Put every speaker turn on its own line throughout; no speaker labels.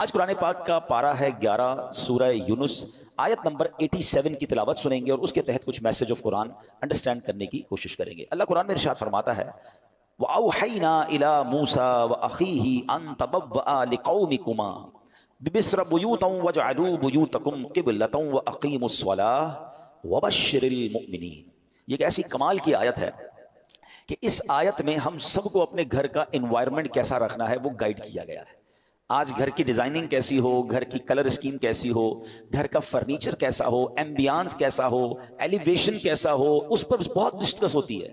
آج قرآن پاک کا پارہ ہے 11 سورہ یونس آیت نمبر 87 کی تلاوت سنیں گے اور اس کے تحت کچھ میسج آف قرآن انڈرسٹینڈ کرنے کی کوشش کریں گے۔ اللہ قرآن میں ارشاد فرماتا ہے وَأَوْحَيْنَا إِلَى مُوسَىٰ وَأَخِيهِ أَن تَبَوَّآ لِقَوْمِكُمَا بِمِصْرَ بُيُوتًا وَاجْعَلُوا بُيُوتَكُمْ قِبْلَةً وَأَقِيمُوا الصَّلَاةَ وَبَشِّرِ الْمُؤْمِنِينَ۔ یہ ایک ایسی کمال کی آیت ہے کہ اس آیت میں ہم سب کو اپنے گھر کا انوائرمنٹ کیسا رکھنا ہے وہ گائیڈ کیا گیا ہے۔ آج گھر کی ڈیزائننگ کیسی ہو، گھر کی کلر اسکیم کیسی ہو، گھر کا فرنیچر کیسا ہو، ایمبیانس کیسا ہو، ایلیویشن کیسا ہو، اس پر بہت ڈسکس ہوتی ہے۔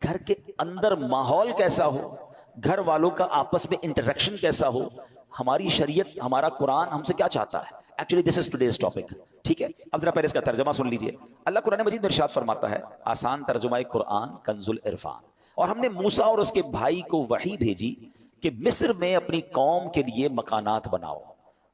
گھر کے اندر ماحول کیسا ہو، گھر والوں کا آپس میں انٹریکشن کیسا ہو، ہماری شریعت، ہمارا قرآن ہم سے کیا چاہتا ہے۔ Actually this is today's topic, ٹھیک ہے۔ اب ذرا پہلے اس کا ترجمہ سن لیجئے۔ اللہ قرآن مجید میں ارشاد فرماتا ہے، آسان ترجمہ قرآن کنز العرفان، اور ہم نے موسیٰ اور اس کے بھائی کو وحی بھیجی کہ مصر میں اپنی قوم کے لیے مکانات بناؤ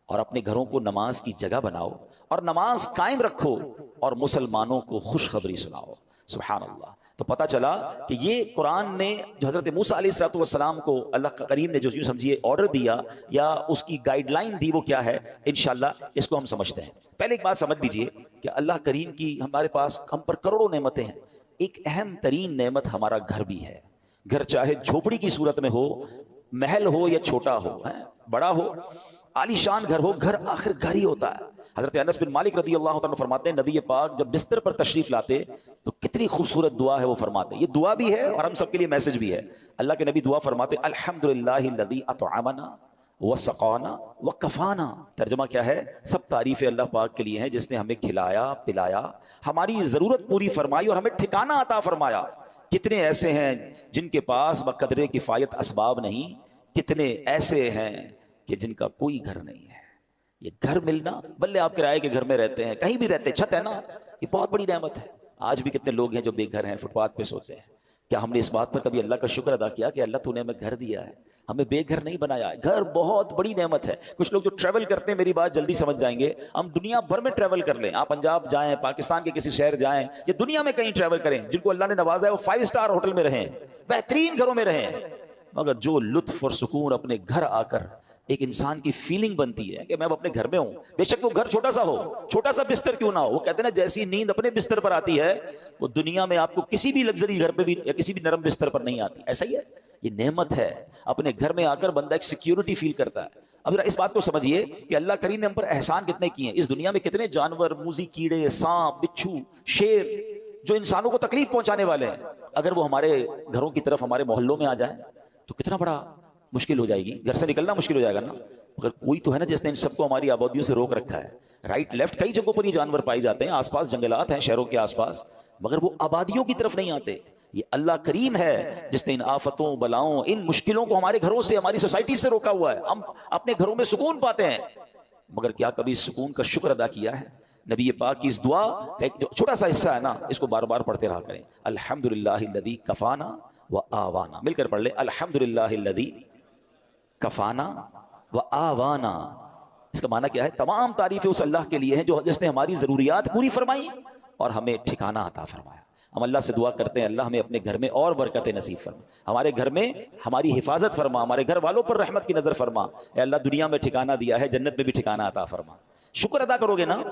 اور اپنے گھروں کو نماز کی جگہ بناؤ اور نماز قائم رکھو اور مسلمانوں کو خوشخبری سناؤ۔ سبحان اللہ۔ تو پتہ چلا کہ یہ قرآن نے جو حضرت موسیٰ علیہ السلام کو اللہ کریم نے جو یوں سمجھیے آرڈر دیا یا اس کی گائیڈ لائن دی، وہ کیا ہے، انشاءاللہ اس کو ہم سمجھتے ہیں۔ پہلے ایک بات سمجھ لیجئے کہ اللہ کریم کی ہمارے پاس ہم پر کروڑوں نعمتیں ہیں، ایک اہم ترین نعمت ہمارا گھر بھی ہے۔ گھر چاہے جھوپڑی کی صورت میں ہو، محل ہو یا چھوٹا ہو، بڑا ہو، عالی شان گھر ہو، گھر آخر گھر ہی ہوتا ہے۔ حضرت انس بن مالک رضی اللہ عنہ فرماتے ہیں نبی پاک جب بستر پر تشریف لاتے تو کتنی خوبصورت دعا ہے وہ فرماتے، یہ دعا بھی ہے اور ہم سب کے لیے میسج بھی ہے۔ اللہ کے نبی دعا فرماتے الحمدللہ الذی اطعمنا وسقانا وکفانا۔ ترجمہ کیا ہے؟ سب تعریفیں اللہ پاک کے لیے ہیں جس نے ہمیں کھلایا پلایا، ہماری ضرورت پوری فرمائی اور ہمیں ٹھکانہ عطا فرمایا۔ کتنے ایسے ہیں جن کے پاس بقدر کفایت اسباب نہیں، کتنے ایسے ہیں کہ جن کا کوئی گھر نہیں ہے۔ یہ گھر ملنا، بلے آپ کرائے کے گھر میں رہتے ہیں، کہیں بھی رہتے ہیں، چھت ہے نا، یہ بہت بڑی نعمت ہے۔ آج بھی کتنے لوگ ہیں جو بے گھر ہیں، فٹ پاتھ پہ سوتے ہیں۔ کیا ہم نے اس بات پر کبھی اللہ کا شکر ادا کیا کہ اللہ تو نے ہمیں گھر دیا ہے، ہمیں بے گھر نہیں بنایا ہے؟ گھر بہت بڑی نعمت ہے۔ کچھ لوگ جو ٹریول کرتے ہیں، میری بات جلدی سمجھ جائیں گے، ہم دنیا بھر میں ٹریول کر لیں، آپ پنجاب جائیں، پاکستان کے کسی شہر جائیں، یا دنیا میں کہیں ٹریول کریں، جن کو اللہ نے نوازا ہے وہ 5 اسٹار ہوٹل میں رہیں، بہترین گھروں میں رہیں، مگر جو لطف اور سکون اپنے گھر آ کر ایک انسان کی فیلنگ بنتی ہے کہ میں اب اپنے گھر میں ہوں، بے شک وہ گھر چھوٹا سا ہو، چھوٹا سا بستر کیوں نہ ہو، وہ کہتے ہیں نا جیسی نیند اپنے بستر پر آتی ہے وہ دنیا میں آپ کو کسی بھی لگژری گھر پہ بھی یا کسی بھی نرم بستر پر نہیں آتی۔ ایسا ہی ہے، یہ نعمت ہے۔ اپنے گھر میں آ کر بندہ ایک سیکیورٹی فیل کرتا ہے۔ اب اس بات کو سمجھیے کہ اللہ کریم نے ہم پر احسان کتنے کیے ہیں۔ اس دنیا میں کتنے جانور، موذی کیڑے، سانپ، بچھو، شیر جو انسانوں کو تکلیف پہنچانے والے ہیں، اگر وہ ہمارے گھروں کی طرف، ہمارے محلوں میں آ جائیں تو کتنا بڑا مشکل ہو جائے گی، گھر سے نکلنا مشکل ہو جائے گا نا۔ مگر کوئی تو ہے نا جس نے ان سب کو ہماری آبادیوں سے روک رکھا ہے۔ رائٹ لیفٹ کئی جگہوں پر یہ جانور پائے جاتے ہیں، آس پاس جنگلات ہیں شہروں کے آس پاس، مگر وہ آبادیوں کی طرف نہیں آتے۔ یہ اللہ کریم ہے جس نے ان آفتوں، بلاؤں، ان مشکلوں کو ہمارے گھروں سے، ہماری سوسائٹی سے روکا ہوا ہے۔ ہم اپنے گھروں میں سکون پاتے ہیں، مگر کیا کبھی اس سکون کا شکر ادا کیا ہے؟ نبی پاک کی اس دعا کا ایک جو چھوٹا سا حصہ ہے نا، اس کو بار بار پڑھتے رہا کریں۔ الحمدللہ الذی کفانا وآوانا، مل کر پڑھ لیں، الحمدللہ الذی کفانا وآوانا۔ اس کا معنی کیا ہے؟ تمام تعریفیں اس اللہ کے لیے ہیں جو جس نے ہماری ضروریات پوری فرمائی اور ہمیں ٹھکانہ عطا فرمایا۔ ہم اللہ سے دعا کرتے ہیں اللہ ہمیں اپنے گھر میں اور برکت نصیب فرما، ہمارے گھر میں ہماری حفاظت فرما، ہمارے گھر والوں پر رحمت کی نظر فرما۔ اے اللہ دنیا میں ٹھکانہ دیا ہے، جنت میں بھی ٹھکانہ عطا فرما۔ شکر ادا کرو گے نا،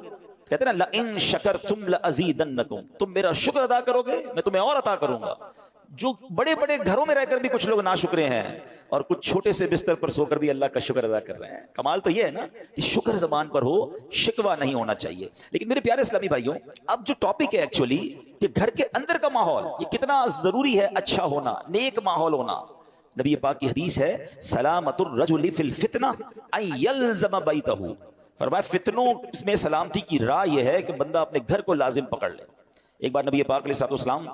کہتے ہیں نا لئن شکرتم لازیدنکم، تم میرا شکر ادا کرو گے میں تمہیں اور عطا کروں گا۔ جو بڑے بڑے گھروں میں رہ کر بھی کچھ لوگ ناشکرے ہیں اور کچھ چھوٹے سے بستر پر سو کر بھی اللہ کا شکر ادا کر رہے ہیں۔ کمال تو یہ ہے نا کہ شکر زبان پر ہو، شکوہ نہیں ہونا چاہیے۔ لیکن میرے پیارے اسلامی بھائیوں، اب جو ٹاپک ہے ایکچولی کہ گھر کے اندر کا ماحول یہ کتنا ضروری ہے، اچھا ہونا، نیک ماحول ہونا۔ نبی پاک کی حدیث ہے سلامت الرجل فی الفتنہ ان یلزم بیتہ، فرمایا فتنوں میں سلامتی کی راہ یہ ہے کہ بندہ اپنے گھر کو لازم پکڑ لے۔ ایک بار نبی پاک علیہ السلام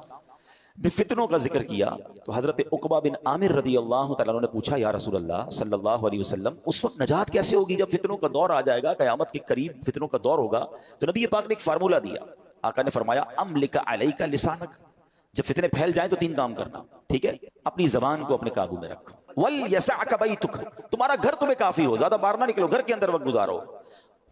نے فتنوں کا ذکر کیا تو حضرت عقبہ بن عامر رضی اللہ تعالیٰ عنہ نے پوچھا یا رسول اللہ صلی اللہ علیہ وسلم اس وقت نجات کیسے ہوگی جب فتنوں کا دور آ جائے گا، قیامت کے قریب فتنوں کا دور ہوگا؟ تو نبی پاک نے ایک فارمولہ دیا، آقا نے فرمایا املک علیک لسانک، جب فتنے پھیل جائیں تو 3 کام کرنا، ٹھیک ہے؟ اپنی زبان کو اپنے قابو میں رکھو، ولیسعک بیتک، تمہارا گھر تمہیں کافی ہو، زیادہ باہر نہ نکلو، گھر کے اندر وقت گزارو۔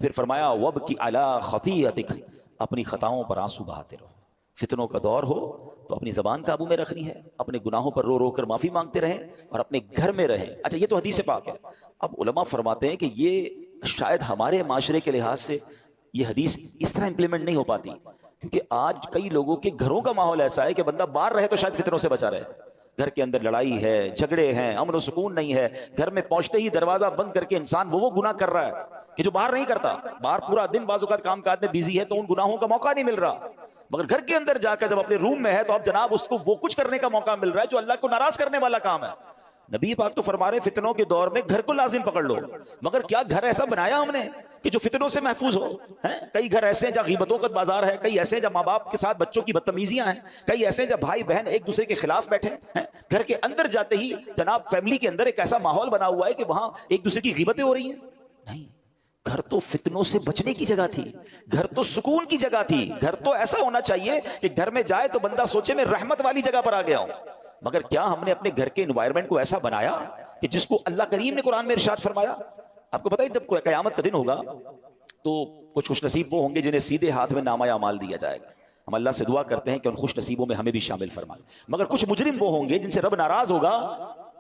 پھر فرمایا وابکی علی خطیئتک، اپنی خطاؤں پر آنسو بہاتے رہو۔ فتنوں کا دور ہو تو اپنی زبان قابو میں رکھنی ہے، اپنے گناہوں پر رو رو کر معافی مانگتے رہیں اور اپنے گھر میں رہیں۔ اچھا یہ تو حدیث پاک ہے۔ اب علماء فرماتے ہیں کہ یہ شاید ہمارے معاشرے کے لحاظ سے یہ حدیث اس طرح امپلیمنٹ نہیں ہو پاتی، کیونکہ آج کئی لوگوں کے گھروں کا ماحول ایسا ہے کہ بندہ باہر رہے تو شاید فتنوں سے بچا رہے، گھر کے اندر لڑائی ہے، جھگڑے ہیں، امن و سکون نہیں ہے، گھر میں پہنچتے ہی دروازہ بند کر کے انسان وہ گناہ کر رہا ہے کہ جو باہر نہیں کرتا، باہر پورا دن بعض اوقات کام کاج میں بیزی ہے تو ان گناہوں کا موقع نہیں مل رہا، مگر گھر کے اندر جا کر جب اپنے روم میں ہے تو اب جناب اس کو وہ کچھ کرنے کا موقع مل رہا ہے جو اللہ کو ناراض کرنے والا کام ہے۔ نبی پاک تو فرما رہے فتنوں کے دور میں گھر کو لازم پکڑ لو، مگر کیا گھر ایسا بنایا ہم نے کہ جو فتنوں سے محفوظ ہو؟ کئی گھر ایسے ہیں جہاں غیبتوں کا بازار ہے، کئی ایسے ہیں جہاں ماں باپ کے ساتھ بچوں کی بدتمیزیاں ہیں، کئی ایسے ہیں جہاں بھائی بہن ایک دوسرے کے خلاف بیٹھے ہیں۔ گھر کے اندر جاتے ہی جناب فیملی کے اندر ایک ایسا ماحول بنا ہوا ہے کہ وہاں ایک دوسرے کی غیبتیں ہو رہی ہیں۔ نہیں، گھر تو فتنوں سے بچنے کی جگہ تھی، گھر تو سکون کی جگہ تھی، گھر تو ایسا ہونا چاہیے کہ گھر میں جائے تو بندہ سوچے میں رحمت والی جگہ پر آ گیا ہوں۔ مگر کیا ہم نے اپنے گھر کے انوائرمنٹ کو ایسا بنایا کہ جس کو اللہ کریم نے قرآن میں ارشاد فرمایا؟ آپ کو پتہ ہے جب قیامت کا دن ہوگا تو کچھ خوش نصیب وہ ہوں گے جنہیں سیدھے ہاتھ میں نامہ اعمال دیا جائے گا، ہم اللہ سے دعا کرتے ہیں کہ ان خوش نصیبوں میں ہمیں بھی شامل فرمائے۔ مگر کچھ مجرم وہ ہوں گے جن سے رب ناراض ہوگا،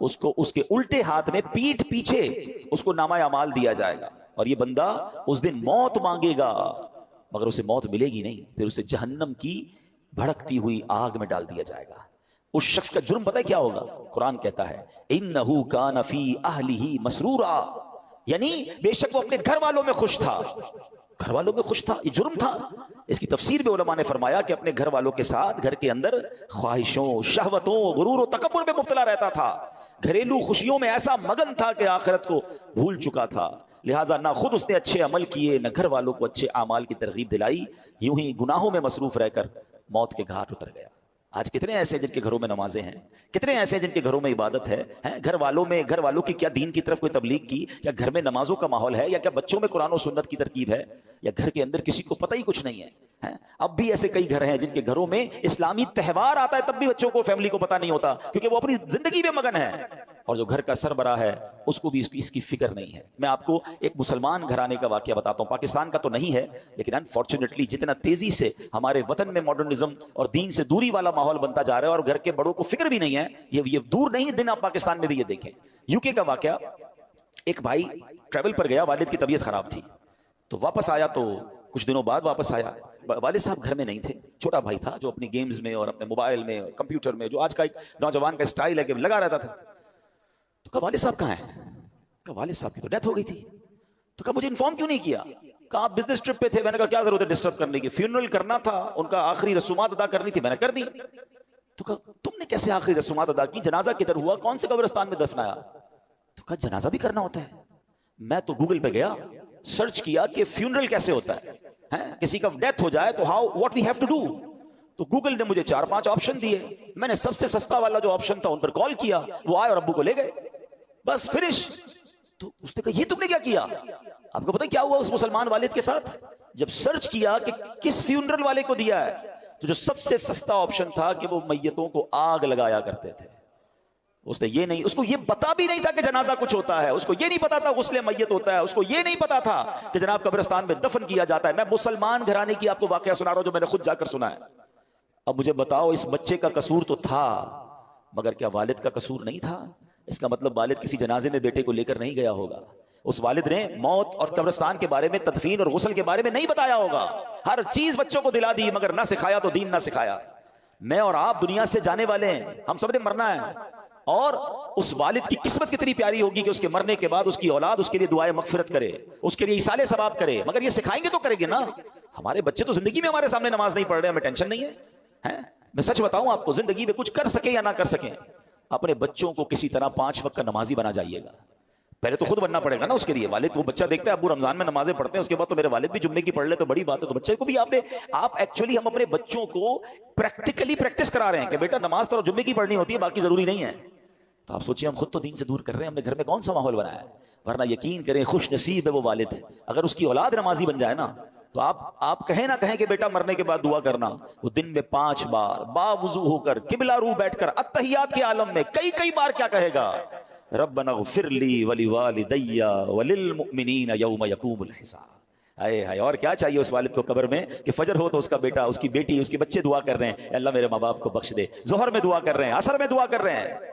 اس کو اس کے الٹے ہاتھ میں پیٹھ پیچھے اس کو نامہ اعمال دیا جائے گا، اور یہ بندہ اس دن موت مانگے گا مگر اسے موت ملے گی نہیں، پھر اسے جہنم کی بھڑکتی ہوئی آگ میں ڈال دیا جائے گا۔ اس شخص کا جرم پتہ ہے کیا ہوگا؟ قرآن کہتا ہے انہو کان فی اہلہ مسرورا، یعنی بے شک وہ اپنے گھر والوں میں خوش تھا، گھر والوں میں خوش تھا، یہ جرم تھا۔ اس کی تفسیر میں علماء نے فرمایا کہ اپنے گھر والوں کے ساتھ گھر کے اندر خواہشوں، شہوتوں، غرور و تکبر میں مبتلا رہتا تھا، گھریلو خوشیوں میں ایسا مگن تھا کہ آخرت کو بھول چکا تھا، لہٰذا نہ خود اس نے اچھے عمل کیے نہ گھر والوں کو اچھے اعمال کی ترغیب دلائی، یوں ہی گناہوں میں مصروف رہ کر موت کے گھاٹ اتر گیا۔ آج کتنے ایسے ہیں جن کے گھروں میں نمازیں ہیں، کتنے ایسے ہیں جن کے گھروں میں عبادت ہے، گھر والوں کی کیا دین کی طرف کوئی تبلیغ کی، یا گھر میں نمازوں کا ماحول ہے، یا کیا بچوں میں قرآن و سنت کی ترکیب ہے، یا گھر کے اندر کسی کو پتہ ہی کچھ نہیں ہے۔ اب بھی ایسے کئی گھر ہیں جن کے گھروں میں اسلامی تہوار آتا ہے تب بھی بچوں کو، فیملی کو پتہ نہیں ہوتا، کیونکہ وہ اپنی زندگی میں مگن ہے، اور جو گھر کا سربراہ ہے اس کو بھی اس کی فکر نہیں ہے۔ میں آپ کو ایک مسلمان گھرانے کا واقعہ بتاتا ہوں، پاکستان کا تو نہیں ہے لیکن انفارچونیٹلی جتنا تیزی سے ہمارے وطن میں ماڈرنزم اور دین سے دوری والا ماحول بنتا جا رہا ہے اور گھر کے بڑوں کو فکر بھی نہیں ہے، یہ دور نہیں دن آپ پاکستان میں بھی یہ دیکھیں۔ یوکے کا واقعہ، ایک بھائی ٹریول پر گیا، والد کی طبیعت خراب تھی تو واپس آیا، تو کچھ دنوں بعد واپس آیا، والد صاحب گھر میں نہیں تھے، چھوٹا بھائی تھا جو اپنی گیمز میں اور اپنے موبائل میں اور کمپیوٹر میں، جو آج کا ایک نوجوان کا سٹائل ہے کہ لگا رہتا تھا۔ تو کہا والد صاحب کہاں ہیں؟ کہا والد صاحب کی تو ڈیتھ ہو گئی تھی۔ تو کہا مجھے انفارم کیوں نہیں کیا؟ کہا آپ بزنس ٹرپ پہ تھے۔ میں نے کہا کیا ضرورت ہے ڈسٹرب کرنے کی، فیونرل کرنا تھا، ان کا آخری رسومات ادا کرنی تھی، میں نے کر دی۔ تو کہا تم نے کیسے آخری رسومات ادا کی؟ جنازہ کدھر ہوا؟ کون سے قبرستان میں دفنایا؟ تو کہا جنازہ بھی کرنا ہوتا ہے۔ میں تو گوگل پہ گیا، سرچ کیا کہ فیونرل کیسے ہوتا ہے، کسی کا ڈیتھ ہو جائے تو what we have to do. تو گوگل نے مجھے 4-5 آپشن دیے، میں نے سب سے سستا والا جو آپشن تھا ان پر کال کیا، وہ آئے اور ابو کو لے گئے، بس فنش۔ تو اس نے کہا یہ تم نے کیا کیا؟ آپ کو پتہ کیا ہوا اس مسلمان والد کے ساتھ؟ جب سرچ کیا کہ کس فیونرل والے کو دیا ہے، تو جو سب سے سستا آپشن تھا کہ وہ میتوں کو آگ لگایا کرتے تھے۔ اس نے یہ نہیں، اس کو یہ پتا بھی نہیں تھا کہ جنازہ کچھ ہوتا ہے، اس کو یہ نہیں پتا تھا غسل میت ہوتا ہے، اس کو یہ نہیں پتا تھا کہ جناب قبرستان میں دفن کیا جاتا ہے۔ میں مسلمان گھرانے کی آپ کو واقعہ سنا رہا ہوں جو میں نے خود جا کر سنا ہے۔ اب مجھے بتاؤ، اس بچے کا قصور تو تھا مگر کیا والد کا قصور نہیں تھا؟ اس کا مطلب والد کسی جنازے میں بیٹے کو لے کر نہیں گیا ہوگا، اس والد نے موت اور قبرستان کے بارے میں، تدفین اور غسل کے بارے میں نہیں بتایا ہوگا، ہر چیز بچوں کو دلا دی مگر نہ سکھایا تو دین نہ سکھایا۔ میں اور آپ دنیا سے جانے والے ہیں، ہم سب نے مرنا ہے، اور اس والد کی قسمت کتنی پیاری ہوگی کہ اس کے مرنے کے بعد اس کی اولاد اس کے لیے دعائے مغفرت کرے، اس کے لیے ایصال ثواب کرے، مگر یہ سکھائیں گے تو کریں گے نا۔ ہمارے بچے تو زندگی میں ہمارے سامنے نماز نہیں پڑھ رہے، ہمیں ٹینشن نہیں ہے۔ میں سچ بتاؤں آپ کو، زندگی میں کچھ کر سکیں یا نہ کر سکیں، اپنے بچوں کو کسی طرح 5 وقت کا نمازی بنا جائیے گا۔ پہلے تو خود بننا پڑے گا نا اس کے لیے۔ والد وہ بچہ دیکھتا ہے ابو رمضان میں نمازیں پڑھتے ہیں، اس کے بعد تو میرے والد بھی جمعے کی پڑھ لے تو بڑی بات ہے، تو بچے کو بھی آپ ایکچولی ہم اپنے بچوں کو پریکٹیکلی پریکٹس کرا رہے ہیں کہ بیٹا نماز تو جمعے کی پڑھنی ہوتی ہے، باقی ضروری نہیں ہے۔ تو آپ سوچیں ہم خود تو دین سے دور کر رہے ہیں، ہم نے گھر میں کون سا ماحول بنایا ہے؟ ورنہ یقین کریں خوش نصیب ہے وہ والد، اگر اس کی اولاد نمازی بن جائے نا، تو آپ کہیں نہ کہیں کہ بیٹا مرنے کے بعد دعا کرنا، وہ دن میں 5 بار باوضو ہو کر قبلہ رو بیٹھ کر اتحیات کے عالم میں کئی بار کیا کہے گا؟ ربنا اغفر لی ولوالدی وللمؤمنین یوم یقوم الحساب۔ ہائے، اور کیا چاہیے اس والد کو قبر میں کہ فجر ہو تو اس کا بیٹا، اس کی بیٹی، اس کے بچے دعا کر رہے ہیں، اللہ میرے ماں باپ کو بخش دے، ظہر میں دعا کر رہے ہیں، عصر میں دعا کر رہے ہیں۔